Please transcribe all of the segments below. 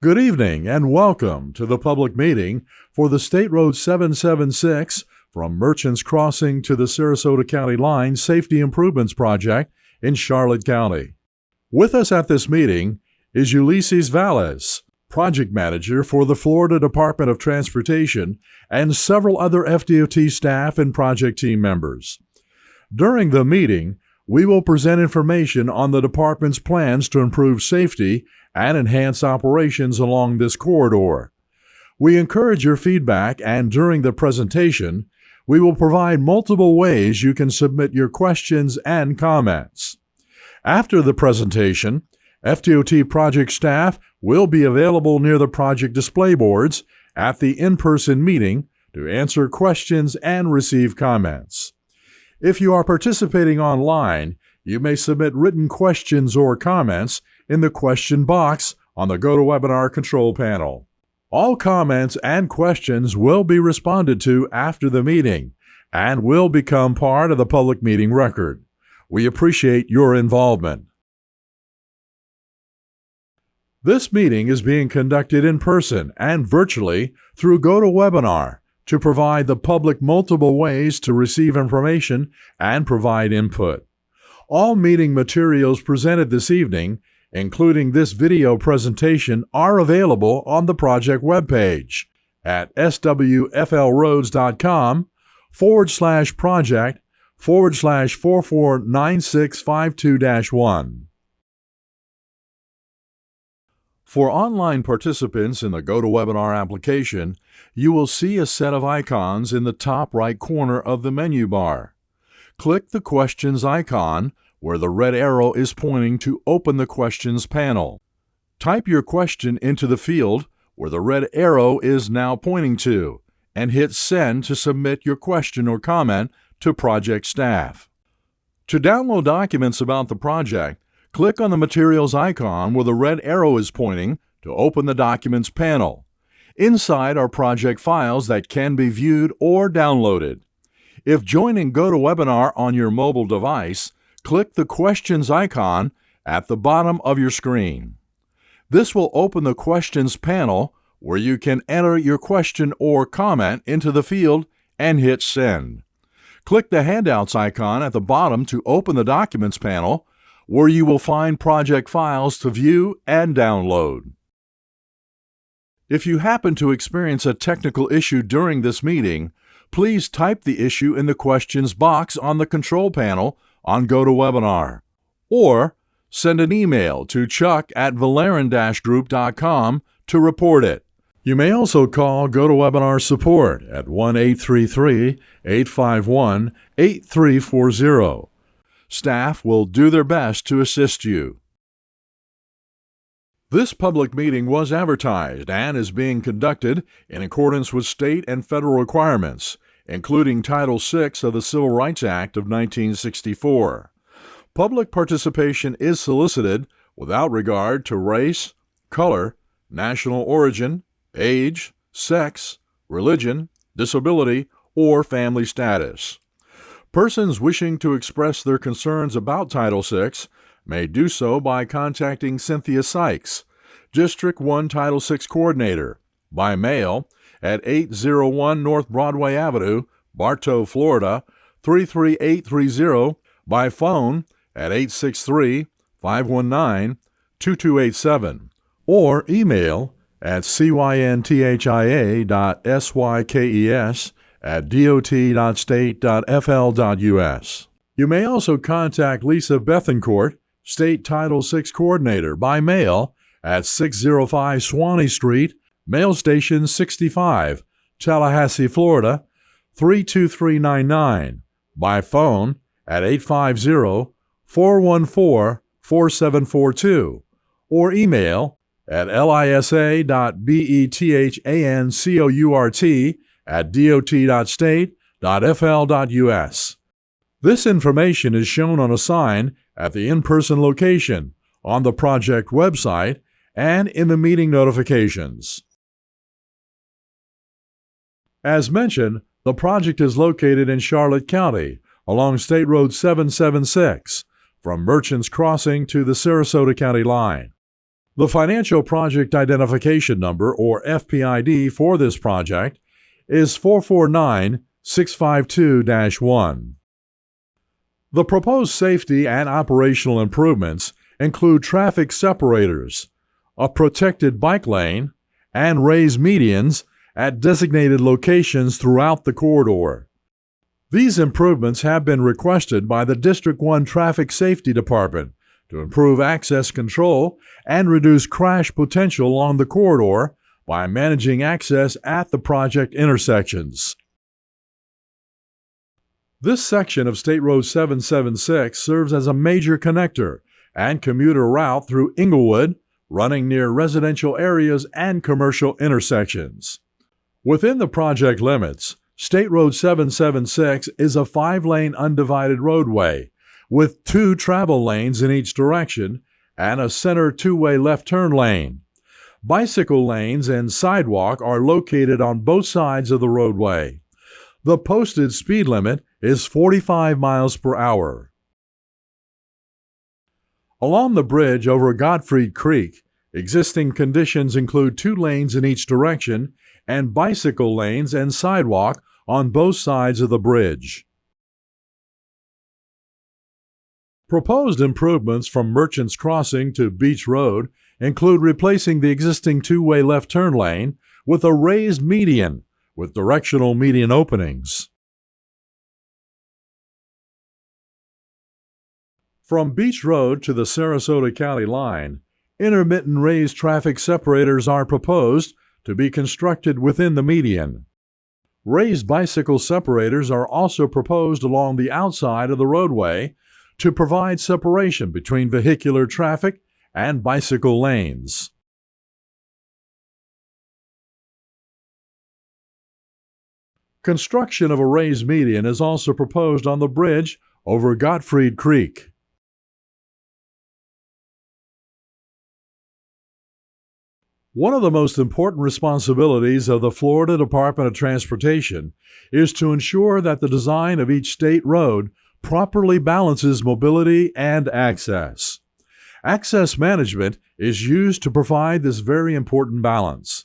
Good evening and welcome to the public meeting for the State Road 776 from Merchants Crossing to the Sarasota County Line Safety Improvements Project in Charlotte County. With us at this meeting is Ulysses Valles, Project Manager for the Florida Department of Transportation, and several other FDOT staff and project team members. During the meeting, we will present information on the department's plans to improve safety and enhance operations along this corridor. We encourage your feedback, and during the presentation, we will provide multiple ways you can submit your questions and comments. After the presentation, FDOT project staff will be available near the project display boards at the in-person meeting to answer questions and receive comments. If you are participating online, you may submit written questions or comments in the question box on the GoToWebinar control panel. All comments and questions will be responded to after the meeting and will become part of the public meeting record. We appreciate your involvement. This meeting is being conducted in person and virtually through GoToWebinar to provide the public multiple ways to receive information and provide input. All meeting materials presented this evening, including this video presentation, are available on the project webpage at swflroads.com/project/449652-1. For online participants in the GoToWebinar application, you will see a set of icons in the top right corner of the menu bar. Click the Questions icon where the red arrow is pointing to open the Questions panel. Type your question into the field where the red arrow is now pointing to, and hit Send to submit your question or comment to project staff. To download documents about the project, click on the Materials icon where the red arrow is pointing to open the Documents panel. Inside are project files that can be viewed or downloaded. If joining GoToWebinar on your mobile device, click the Questions icon at the bottom of your screen. This will open the Questions panel where you can enter your question or comment into the field and hit Send. Click the Handouts icon at the bottom to open the Documents panel, where you will find project files to view and download. If you happen to experience a technical issue during this meeting, please type the issue in the questions box on the control panel on GoToWebinar, or send an email to chuck@valeran-group.com to report it. You may also call GoToWebinar support at 1-833-851-8340. Staff will do their best to assist you. This public meeting was advertised and is being conducted in accordance with state and federal requirements, including Title VI of the Civil Rights Act of 1964. Public participation is solicited without regard to race, color, national origin, age, sex, religion, disability, or family status. Persons wishing to express their concerns about Title VI may do so by contacting Cynthia Sykes, District 1 Title VI Coordinator, by mail at 801 North Broadway Avenue, Bartow, Florida, 33830, by phone at 863-519-2287, or email at cynthia.sykes@dot.state.fl.us. You may also contact Lisa Bethencourt, State Title VI Coordinator, by mail at 605 Swanee Street, Mail Station 65, Tallahassee, Florida, 32399, by phone at 850-414-4742, or email at lisa.bethencourt@dot.state.fl.us. This information is shown on a sign at the in-person location, on the project website, and in the meeting notifications. As mentioned, the project is located in Charlotte County along State Road 776 from Merchants Crossing to the Sarasota County line. The Financial Project Identification Number, or FPID, for this project is 449652-1. The proposed safety and operational improvements include traffic separators, a protected bike lane, and raised medians at designated locations throughout the corridor. These improvements have been requested by the District 1 Traffic Safety Department to improve access control and reduce crash potential along the corridor by managing access at the project intersections. This section of State Road 776 serves as a major connector and commuter route through Inglewood, running near residential areas and commercial intersections. Within the project limits, State Road 776 is a 5-lane undivided roadway with 2 travel lanes in each direction and a center 2-way left turn lane. Bicycle lanes and sidewalk are located on both sides of the roadway. The posted speed limit is 45 miles per hour. Along the bridge over Gottfried Creek, existing conditions include 2 lanes in each direction and bicycle lanes and sidewalk on both sides of the bridge. Proposed improvements from Merchants Crossing to Beach Road include replacing the existing 2-way left turn lane with a raised median with directional median openings. From Beach Road to the Sarasota County line, intermittent raised traffic separators are proposed to be constructed within the median. Raised bicycle separators are also proposed along the outside of the roadway to provide separation between vehicular traffic and bicycle lanes. Construction of a raised median is also proposed on the bridge over Gottfried Creek. One of the most important responsibilities of the Florida Department of Transportation is to ensure that the design of each state road properly balances mobility and access. Access management is used to provide this very important balance.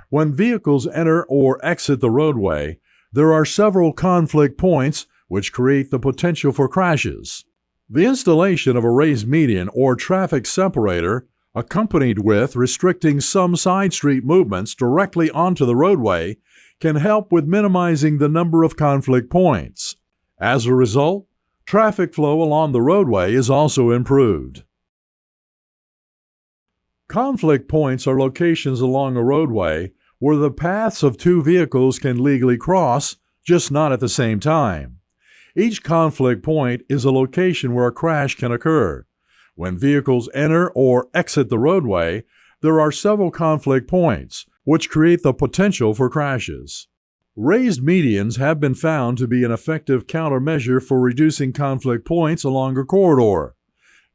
When vehicles enter or exit the roadway, there are several conflict points which create the potential for crashes. The installation of a raised median or traffic separator, accompanied with restricting some side street movements directly onto the roadway, can help with minimizing the number of conflict points. As a result, traffic flow along the roadway is also improved. Conflict points are locations along a roadway where the paths of 2 vehicles can legally cross, just not at the same time. Each conflict point is a location where a crash can occur. When vehicles enter or exit the roadway, there are several conflict points, which create the potential for crashes. Raised medians have been found to be an effective countermeasure for reducing conflict points along a corridor.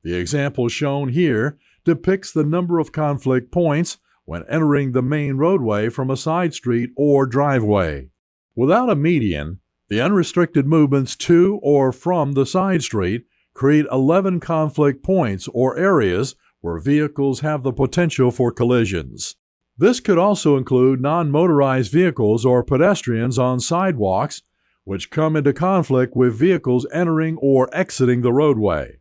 The example shown here depicts the number of conflict points when entering the main roadway from a side street or driveway. Without a median, the unrestricted movements to or from the side street create 11 conflict points or areas where vehicles have the potential for collisions. This could also include non-motorized vehicles or pedestrians on sidewalks, which come into conflict with vehicles entering or exiting the roadway.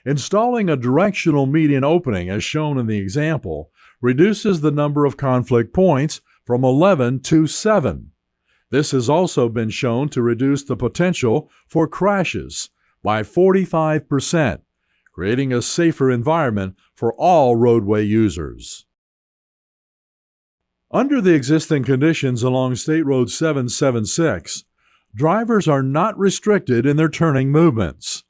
Installing a directional median opening, as shown in the example, reduces the number of conflict points from 11 to 7. This has also been shown to reduce the potential for crashes by 45%, creating a safer environment for all roadway users. Under the existing conditions along State Road 776, drivers are not restricted in their turning movements.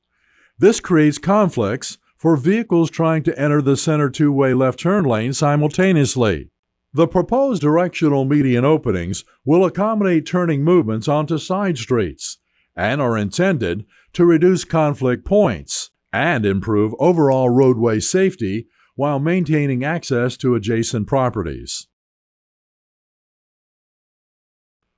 This creates conflicts for vehicles trying to enter the center 2-way left turn lane simultaneously. The proposed directional median openings will accommodate turning movements onto side streets and are intended to reduce conflict points and improve overall roadway safety while maintaining access to adjacent properties.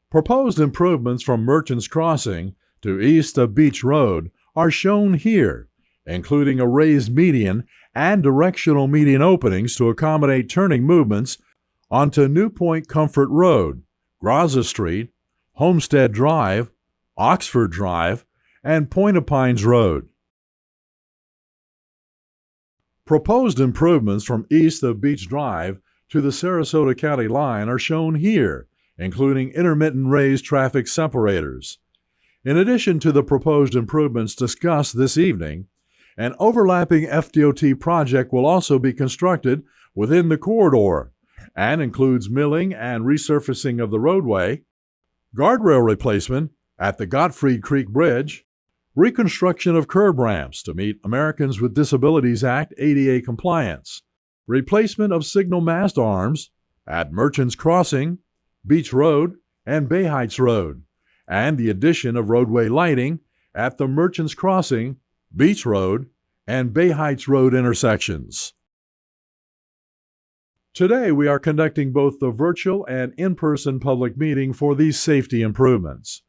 Proposed improvements from Merchants Crossing to east of Beach Road are shown here including a raised median and directional median openings to accommodate turning movements onto New Point Comfort Road, Graza Street, Homestead Drive, Oxford Drive, and Point of Pines Road. Proposed improvements from east of Beach Drive to the Sarasota County line are shown here, including intermittent raised traffic separators. In addition to the proposed improvements discussed this evening, an overlapping FDOT project will also be constructed within the corridor and includes milling and resurfacing of the roadway, guardrail replacement at the Gottfried Creek Bridge, reconstruction of curb ramps to meet Americans with Disabilities Act ADA compliance, replacement of signal mast arms at Merchants Crossing, Beach Road, and Bay Heights Road, and the addition of roadway lighting at the Merchants Crossing, Beach Road, and Bay Heights Road intersections. Today, we are conducting both the virtual and in-person public meeting for these safety improvements.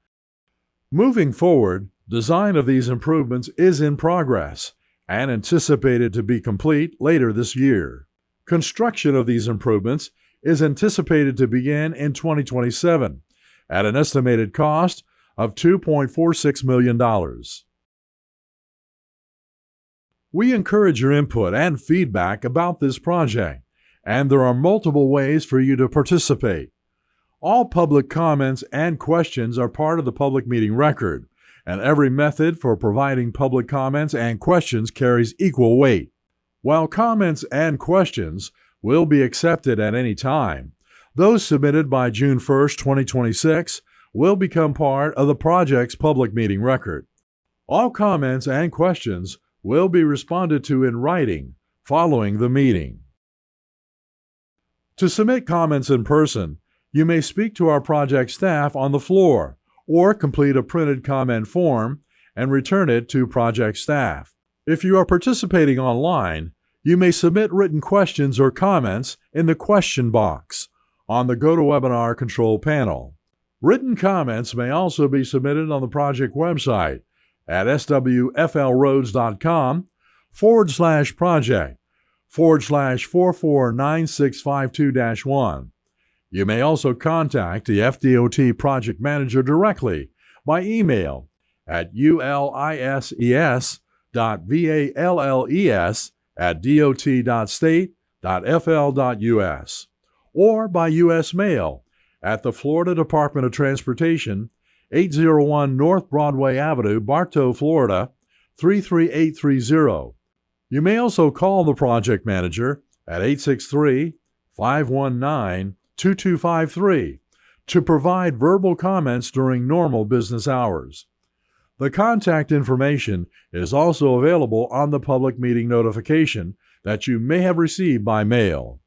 Moving forward, design of these improvements is in progress and anticipated to be complete later this year. Construction of these improvements is anticipated to begin in 2027 at an estimated cost of $2.46 million. We encourage your input and feedback about this project, and there are multiple ways for you to participate. All public comments and questions are part of the public meeting record, and every method for providing public comments and questions carries equal weight. While comments and questions will be accepted at any time, those submitted by June 1, 2026 will become part of the project's public meeting record. All comments and questions will be responded to in writing following the meeting. To submit comments in person, you may speak to our project staff on the floor or complete a printed comment form and return it to project staff. If you are participating online, you may submit written questions or comments in the question box on the GoToWebinar control panel. Written comments may also be submitted on the project website at swflroads.com/project/449652-1. You may also contact the FDOT project manager directly by email at ulises.valles@dot.state.fl.us or by U.S. mail at the Florida Department of Transportation, 801 North Broadway Avenue, Bartow, Florida, 33830. You may also call the project manager at 863-519-2253 to provide verbal comments during normal business hours. The contact information is also available on the public meeting notification that you may have received by mail.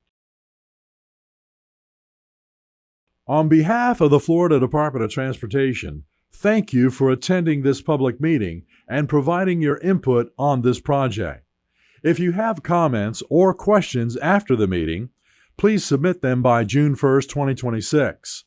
On behalf of the Florida Department of Transportation, thank you for attending this public meeting and providing your input on this project. If you have comments or questions after the meeting, please submit them by June 1, 2026.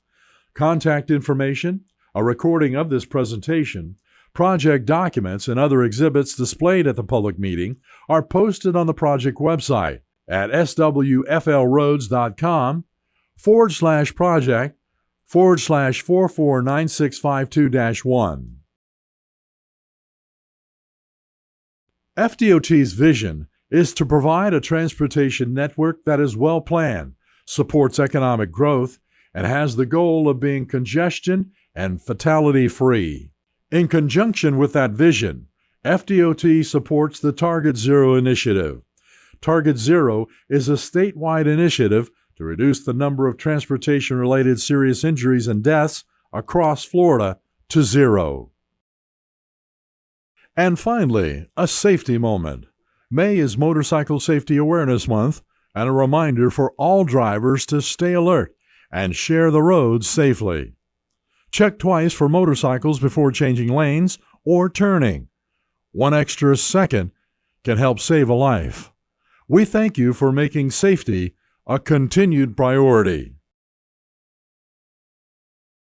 Contact information, a recording of this presentation, project documents, and other exhibits displayed at the public meeting are posted on the project website at swflroads.com/project/449652-1. FDOT's vision is to provide a transportation network that is well planned, supports economic growth, and has the goal of being congestion and fatality-free. In conjunction with that vision, FDOT supports the Target Zero initiative. Target Zero is a statewide initiative to reduce the number of transportation-related serious injuries and deaths across Florida to zero. And finally, a safety moment. May is Motorcycle Safety Awareness Month and a reminder for all drivers to stay alert and share the roads safely. Check twice for motorcycles before changing lanes or turning. One extra second can help save a life. We thank you for making safety a continued priority.